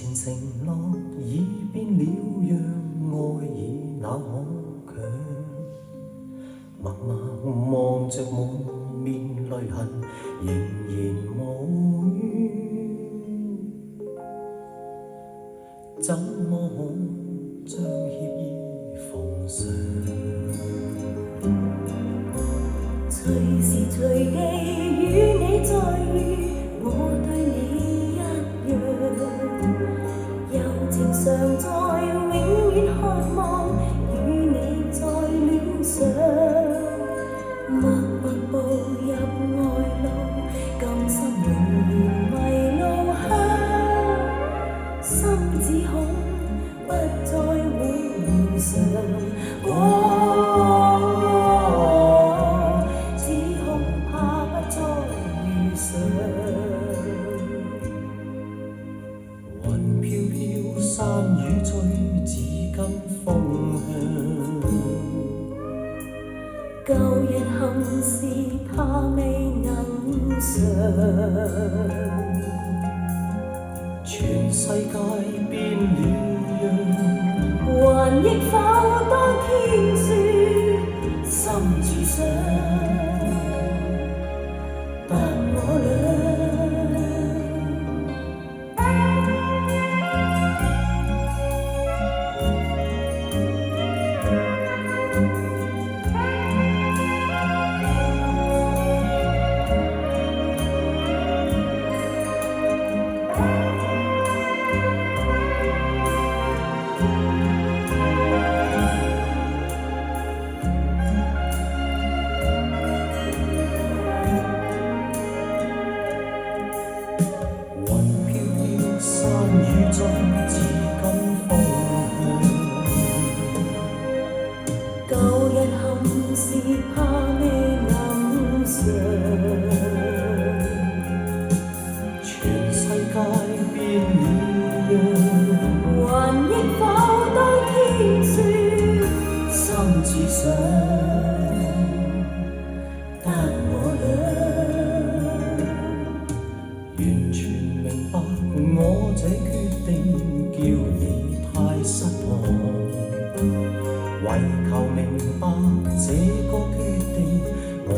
前承諾已變了樣，愛已那可強。默默望着滿面淚痕，仍然無怨。怎麼可將歉意奉上？隨時隨地與你再遇，我對你一樣，柔情常在，永遠渴望與你再戀上。默默步入愛路，甘心永遠迷路向，心只恐不再會如常。雲飄飄，山雨吹，只跟風向。舊日憾事怕未能償，全世界變了樣，還憶否當天說心只想得我倆。只跟風向，舊日憾事怕未能償，全世界變了樣，還憶否當天說心只想得我倆，完全明白我這決定叫你太失望，為求明白這個決定，我